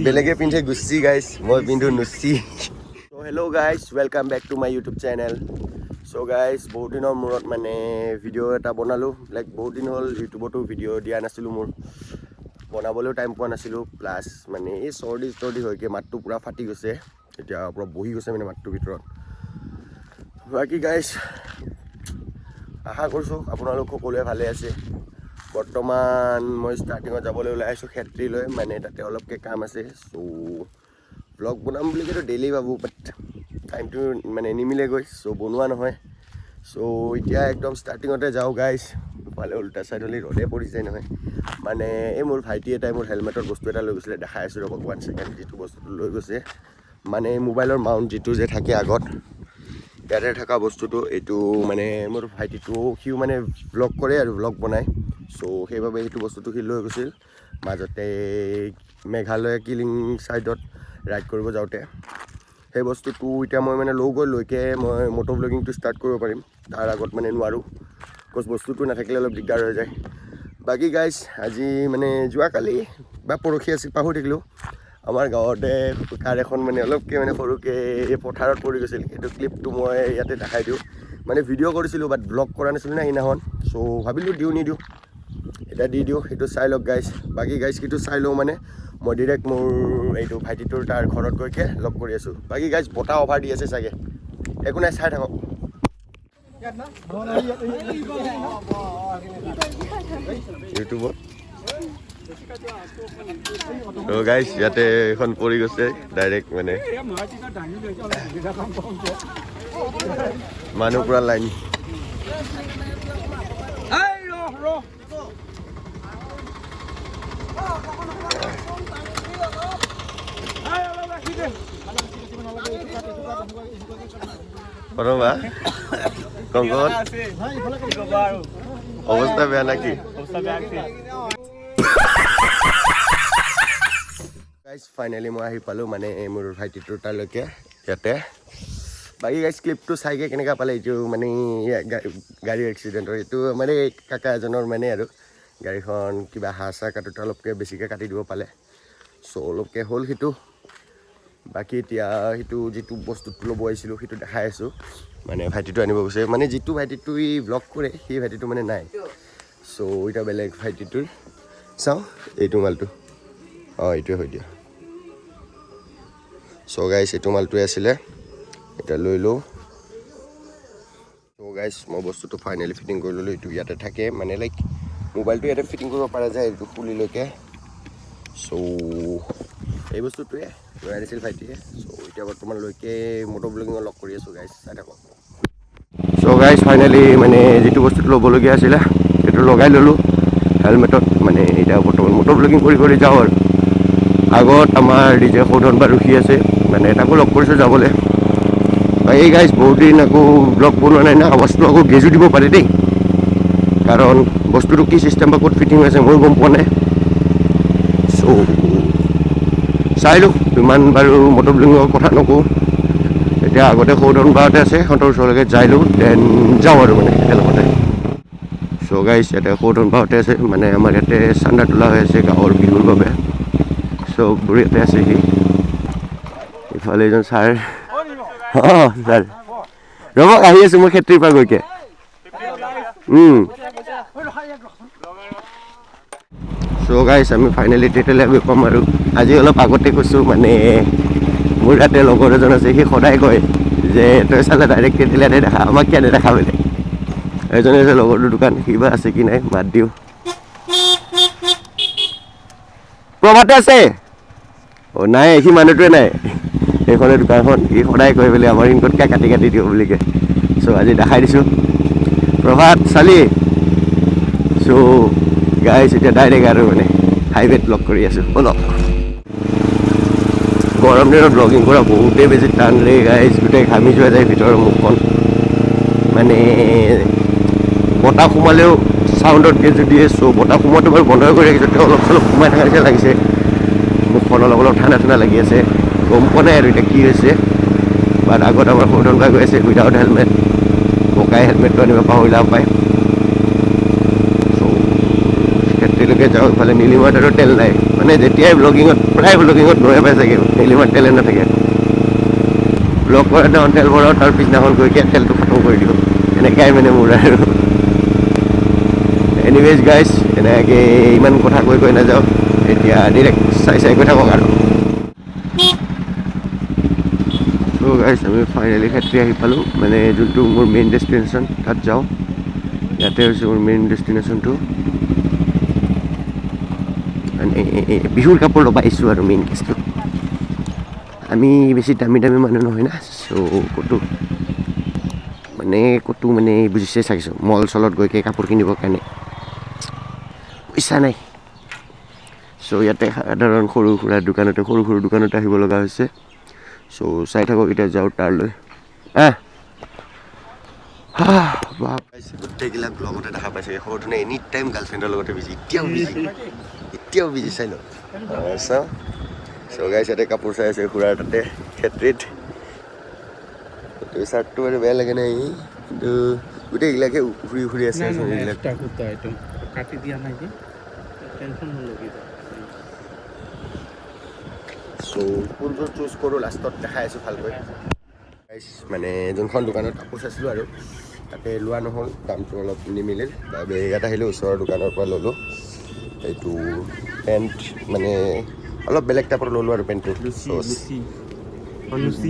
বেলেগে পিন্ধে গুচি গাইছ মই পিন্ধো নুচি So hello guys, welcome back to my YouTube channel. So guys, বহুত দিনৰ মূৰত মানে ভিডিঅ' এটা বনালোঁ লাইক বহুত দিন হ'ল ইউটিউবতো ভিডিঅ' দিয়া নাছিলোঁ মোৰ বনাবলৈও টাইম পোৱা নাছিলোঁ প্লাছ মানে এই চৰ্দি হৈকে মাতটো পূৰা ফাটি গৈছে এতিয়া পূৰা বহি গৈছে মানে মাতটোৰ ভিতৰত বাকী গাইজ আশা কৰিছোঁ আপোনালোক সকলোৱে ভালে আছে বৰ্তমান মই ষ্টাৰ্টিঙত যাবলৈ ওলাই আহিছোঁ খেত্ৰীলৈ মানে তাতে অলপকৈ কাম আছে চ' ব্লগ বনাম বুলি কিন্তু ডেইলি ভাবোঁ বাট টাইমটো মানে নিমিলেগৈ চ' বনোৱা নহয় চ' এতিয়া একদম ষ্টাৰ্টিঙতে যাওঁ গাইজ ইফালে উল্টা চাইড হ'লে ৰ'দে পৰি যায় নহয় মানে এই মোৰ ভাইটি এটাই মোৰ হেলমেটৰ বস্তু এটা লৈ গৈছিলে দেখাই আছোঁ ৰ'ব 1 ছেকেণ্ড যিটো বস্তুটো লৈ গৈছে মানে মোবাইলৰ মাউণ্ট যিটো যে থাকে আগত ইয়াতে থকা বস্তুটো এইটো মানে মোৰ ভাইটিটো সিও মানে ব্লগ কৰে আৰু ব্লগ বনায় চ' সেইবাবে সেইটো বস্তুটো সি লৈ গৈছিল মাজতে মেঘালয় কিলিং ছাইডত ৰাইড কৰিব যাওঁতে সেই বস্তুটো এতিয়া মই মানে লৈকে মই মটো ব্লগিংটো ষ্টাৰ্ট কৰিব পাৰিম তাৰ আগত মানে নোৱাৰোঁ বিকজ বস্তুটো নাথাকিলে অলপ দিগদাৰ হৈ যায় বাকী গাইজ আজি মানে যোৱাকালি বা পৰহি আছিল পাহৰি থাকিলোঁ আমাৰ গাঁৱতে কাৰ এখন মানে অলপকৈ মানে সৰুকৈ এই পথাৰত পৰি গৈছিল সেইটো ক্লিপটো মই ইয়াতে দেখাই দিওঁ মানে ভিডিঅ' কৰিছিলোঁ বাট ব্লগ কৰা নাছিলোঁ না সেইদিনাখন চ' ভাবিলোঁ দিওঁ নিদিওঁ এতিয়া দি দিওঁ সেইটো চাই লওক গাইজ বাকী গাইজ সেইটো চাই লওঁ মানে মই ডিৰেক্ট মোৰ এইটো ভাইটিটোৰ তাৰ ঘৰত গৈকে লগ কৰি আছোঁ বাকী গাইজ বতাহ অভাৰ দি আছে চাগে একো নাই চাই থাকক ইউটিউবত তো গাইজ ইয়াতে এখন পৰি গৈছে ডাইৰেক্ট মানে মানুহ পুৰা লাইন ৰবা কংকন অৱস্থা বেয়া নাকি গাইজ ফাইনেলি মই আহি পালোঁ মানে মোৰ ভাইটিটোৰ তালৈকে ইয়াতে বাকী গাইজ ক্লিপটো চাইকে কেনেকুৱা পালে এইটো মানে গাড়ীৰ এক্সিডেণ্টৰ এইটো মানে কাকা এজনৰ মানে আৰু গাড়ীখন কিবা হাঁহ চাহ কাটোতে অলপকৈ বেছিকৈ কাটি দিব পালে চ' অলপকৈ হ'ল সেইটো বাকী এতিয়া সেইটো যিটো বস্তুটো ল'ব আহিছিলোঁ সেইটো দেখাই আছোঁ মানে ভাইটিটো আনিব গৈছে মানে যিটো ভাইটিটো ই ব্লগ কৰে সেই ভাইটিটো মানে নাই চ' এতিয়া বেলেগ ভাইটিটোৰ চাওঁ এইটো মালটো অঁ এইটোৱে হৈ দিয়া চ' গাইজ এইটো মালটোৱে আছিলে এতিয়া লৈ লওঁ চ' গাইজ মই বস্তুটো ফাইনেলি ফিটিং কৰি ল'লোঁ এইটো ইয়াতে থাকে মানে লাইক মোবাইলটো ইয়াতে ফিটিং কৰিব পৰা যায় এইটো খুলিলৈকে চ' এই বস্তুটোৱে লৈ আনিছিল ভাইটিয়ে চ' এতিয়া বৰ্তমানলৈকে মটো ব্লগিঙত লগ কৰি আছোঁ গাইজ চাই থাকক চ' গাইজ ফাইনেলি মানে যিটো বস্তুটো ল'বলগীয়া আছিলে সেইটো লগাই ল'লোঁ হেলমেটত মানে এতিয়া বৰ্তমান মটো ব্লগিং কৰি যাওঁ আৰু আগত আমাৰ ডিজে সৌধন বা ৰখি আছে মানে তাকো লগ কৰিছোঁ যাবলৈ এই গাইজ বহুত দিন আকৌ ব্লগ বনোৱা নাই না আৱাজটো আকৌ গেজু দিব পাৰে দেই কাৰণ বস্তুটো কি চিষ্টেম বা ক'ত ফিটিং হৈ আছে মই গম পোৱা নাই চ' চাই লওঁ ইমান বাৰু মটো ব্লগিঙৰ কথা নকওঁ এতিয়া আগতে সৌধন বাৰতে আছে সিহঁতৰ ওচৰলৈকে যাই লওঁ দেন যাওঁ আৰু মানে একেলগতে চ' গাইজ ইয়াতে সৌধন বাৰতে আছে মানে আমাৰ ইয়াতে চান্দা তোলা হৈ আছে গাঁৱৰ বিহুৰ বাবে চববোৰ ইয়াতে আছেহি ইফালে এজন ছাৰ অঁ ছাৰ ৰ'ব আহি আছোঁ মই খেতিৰ পৰা গৈকে চ' গাইজ আমি ফাইনেলি তেতিয়ালৈ গৈ পাম আৰু আজি অলপ আগতে কৈছোঁ মানে মোৰ ইয়াতে লগৰ এজন আছে সি সদায় কয় যে তই চালে ডাইৰেক্ট তেতিয়ালৈ দেখা আমাক কিয় নেদেখা বোলে এজনে আছে লগৰটোৰ দোকান কিবা আছে কি নাই মাত দিওঁ প্ৰভাতে আছে অঁ নাই সি মানুহটোৱে নাই সেইখনে দোকানখন সি সদায় কয় বোলে আমাৰ ইনকতকৈ কাটি দিওঁ বুলি কয় চ' আজি দেখাই দিছোঁ প্ৰভাত চালি চ' গাইজ এতিয়া ডাইৰেক্ট আৰু মানে হাইৱেত লগ কৰি আছোঁ বলক গৰম দিনত ব্লগিং কৰা বহুতেই বেছি টান ৰে গাইজ গোটেই ঘামি যোৱা যায় ভিতৰৰ মুখখন মানে বতাহ সোমালেও চাউণ্ডত দিয়ে যদি চ' বতাহ সোমোৱাটো বাৰু বন্ধ কৰি ৰাখিছোঁ তেওঁ অলপ চলপ সোমাই থকা নিচিনা লাগিছে মুখখন অলপ ঠাণ্ডা লাগি আছে গম পোৱা নাই আৰু এতিয়া কি হৈছে বাট আগত আমাৰ সৌধন গৈ আছে উইদাউট হেলমেট বকাই হেলমেটটো আনিব পাহৰিলা পায় চ' ভালকৈ যাওঁ ইফালে নীলিমাত আৰু তেল নাই মানে যেতিয়াই ব্লগিঙত প্ৰায় ব্লগিঙত নৈ পাই চাগে নীলিমাত তেলে নাথাকে ব্লগ কৰা দিনাখন তেল ভৰাওঁ তাৰ পিছদিনাখন গৈকে তেলটো খতম কৰি দিওঁ এনেকুৱাই মানে মোৰ আৰু এনিৱেজ গাইজ এনেকৈ ইমান কথা কৈ নাযাওঁ এতিয়া ডিৰেক্ট চাই গৈ থাকক আৰু চ' গাইজ আমি ফাইনেলি ক্ষেত্ৰী আহি পালোঁ মানে যোনটো মোৰ মেইন ডেষ্টিনেশ্যন তাত যাওঁ ইয়াতে হৈছে মোৰ মেইন ডেষ্টিনেশ্যনটো মানে বিহুৰ কাপোৰ ল'ব আহিছোঁ আৰু মেইন কেছটো আমি বেছি দামী মানুহ নহয় না চ' ক'তো মানে বুজিছে চাইছোঁ মল চলত গৈকে কাপোৰ কিনিবৰ কাৰণে পইচা নাই চ' ইয়াতে সাধাৰণ সৰু সুৰা দোকানতে আহিব লগা হৈছে চ' চাই থাকক এতিয়া যাওঁ তাৰলৈ গোটেইবিলাক ব্লগতে দেখা পাইছে সৰুধৰণে এনি টাইম গাৰ্লফ্ৰেণ্ডৰ লগতে বিজি এতিয়াও বিজি চাই লওঁ চাওঁ চ' গাইছ ইয়াতে কাপোৰ চাই আছে খুৰাৰ তাতে ক্ষেত্ৰীত এইটো চাৰ্টটো বাৰু বেয়া লাগে নাই কিন্তু গোটেইবিলাকে ঘূৰি আছে চ' কোনযোৰ চুজ কৰোঁ লাষ্টত দেখাই আছোঁ ভালকৈ মানে যোনখন দোকানত কাপোৰ চাইছিলোঁ আৰু তাতে লোৱা নহ'ল দামটো অলপ নিমিলিল ইয়াত আহিলোঁ ওচৰৰ দোকানৰ পৰা ল'লোঁ এইটো পেণ্ট মানে অলপ বেলেগ টাইপৰ ল'লোঁ আৰু পেণ্টটো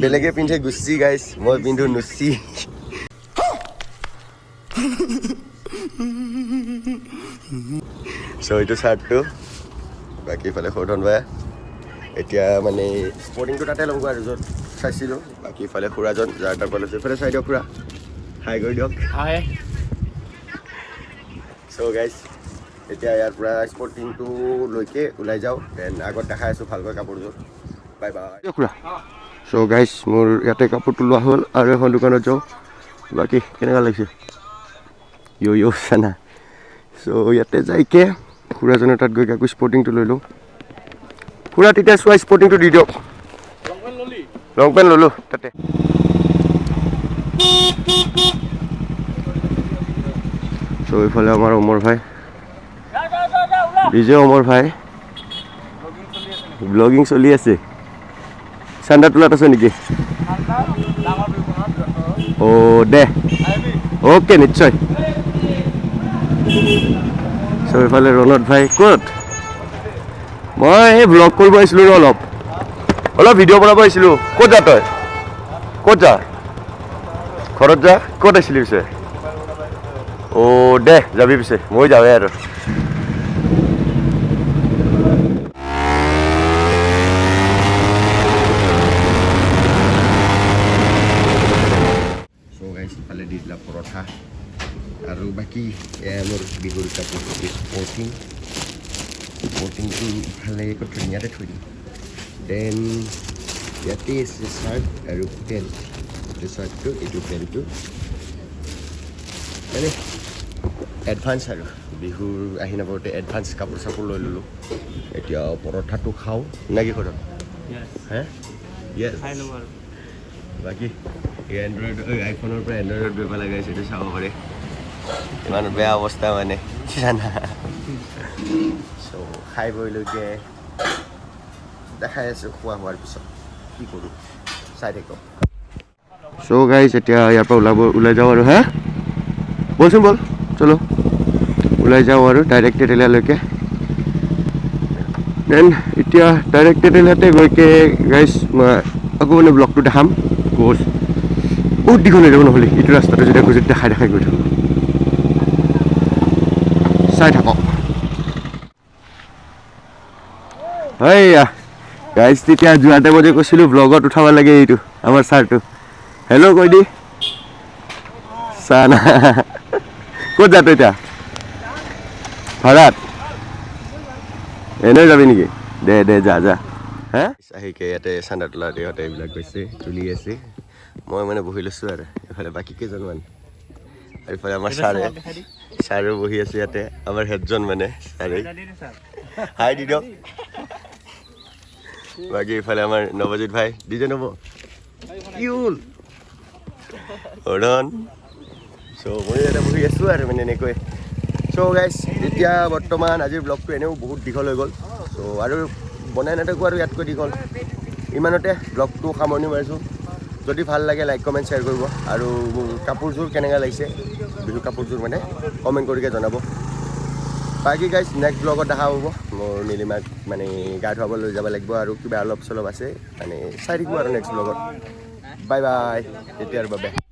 বেলেগে পিন্ধে গুচি গাইছ মই পিন্ধো নুচি চ' এইটো চাৰ্টটো বাকী ইফালে সৌধন বাই এতিয়া মানে স্পৰ্টিংটো তাতে ল'ব আৰু য'ত চাইছিলোঁ বাকী ইফালে খুৰাজন যাৰ তাৰ পৰা লৈছোঁ ইফালে চাই দিয়ক খুৰা হাই কৰি দিয়ক চ' গাইজ এতিয়া ইয়াৰ পৰা স্পৰ্টিংটো লৈকে ওলাই যাওঁ দেন আগত দেখাই আছোঁ ভালকৈ কাপোৰযোৰ বাই বাই খুৰা চ' গাইজ মোৰ ইয়াতে কাপোৰটো লোৱা হ'ল আৰু এখন দোকানত যাওঁ বাকী কেনেকুৱা লাগিছে য়ো চানা চ' ইয়াতে যাইকে খুৰাজনৰ তাত গৈ আকৌ স্পৰ্টিংটো লৈ লওঁ খুৰা তেতিয়া চোৱা স্পৰ্টিংটো দি দিয়ক লং পেণ্ট ল'লোঁ তাতে চ' এইফালে আমাৰ অমৰ ভাই বিজয় অমৰ ভাই ব্লগিং চলি আছে চান্দা তোলাত আছে নেকি অ' দে অ'কে নিশ্চয় চ' এইফালে ৰণত ভাই ক'ত মই এই ব্লগ কৰিব আহিছিলোঁ অলপ ভিডিঅ' বনাব আহিছিলোঁ ক'ত যা তই ক'ত যা ঘৰত যা ক'ত আহিছিলি পিছে অ' দে যাবি পিছে মই যাওঁৱে আৰু চ' গাইছ ইফালে দি দিলা পৰঠা আৰু বাকী মোৰ বিহুৰ কাপোৰ স্পৰ্টিংটো ইফালে ধুনীয়াতে থৈ দিম দেন ইয়াতে আছে চাৰ্ট আৰু পেণ্ট এইটো চাৰ্টটো এইটো পেণ্টটো মানে এডভান্স আৰু বিহুৰ আহি নাপাওঁতে এডভান্স কাপোৰ চাপোৰ লৈ ল'লোঁ এতিয়া পৰঠাটো খাওঁ নে কি কৰোঁ হে য়েছ বাকী এণ্ড্ৰইড আইফোনৰ পৰা এণ্ড্ৰইডত গৈ পেলাই গাইছে এইটো চাব পাৰে ইমান বেয়া অৱস্থা মানে জানা চ' খাই বৈলৈকে দেখাই আছোঁ খোৱা হোৱাৰ পিছত কি কৰোঁ চাই থাকক চ' গাইছ এতিয়া ইয়াৰ পৰা ওলাই যাওঁ আৰু হা বলচোন বল চলো ওলাই যাওঁ আৰু ডাইৰেক্ট তেতেলীয়ালৈকে দেন এতিয়া ডাইৰেক্ট তেতেলীয়াতে গৈকে গাইছ মই আকৌ মানে ব্লগটো দেখাম বহুত দীঘল হৈ যাব নহ'লে এইটো ৰাস্তাটো যেতিয়া দেখাই গৈ থাকোঁ চাই থাকক হয়য়া গাইজ তেতিয়া যোৱা টাইমতে কৈছিলোঁ ব্লগত উঠাব লাগে এইটো আমাৰ ছাৰটো হেল্ল' কৈ দি চা না ক'ত যা তই এতিয়া ভাড়াত এনেই যাবি নেকি দে যা হা আহিকে ইয়াতে চান্দা তোলা ইহঁতে এইবিলাক গৈছে তুলি আছে মই মানে বহি লৈছোঁ আৰু এইফালে বাকী কেইজনমান আৰু এইফালে আমাৰ ছাৰো বহি আছে ইয়াতে আমাৰ হেডজন মানে ছাৰে হাই দি দিয়ক বাকী ইফালে আমাৰ নৱজিত ভাই দিছে নব কিউল অৰণ চ' মই ইয়াতে বহি আছোঁ আৰু মানে এনেকৈ চ' গাইজ এতিয়া বৰ্তমান আজিৰ ব্লগটো এনেও বহুত দীঘল হৈ গ'ল চ' আৰু বনাই নাথাকোঁ আৰু ইয়াতকৈ দীঘল ইমানতে ব্লগটো সামৰণি মাৰিছোঁ যদি ভাল লাগে লাইক কমেণ্ট শ্বেয়াৰ কৰিব আৰু মোৰ কাপোৰযোৰ কেনেকুৱা লাগিছে বিহু কাপোৰযোৰ মানে কমেণ্ট কৰিকে জনাব বাকী গাইজ নেক্সট ব্লগত দেখা হ'ব মোৰ নীলিমাক মানে গা ধুৱাব লৈ যাব লাগিব আৰু কিবা অলপ চলপ আছে মানে চাই থাকিব আৰু নেক্সট ব্লগত বাই বাই তেতিয়াৰ বাবে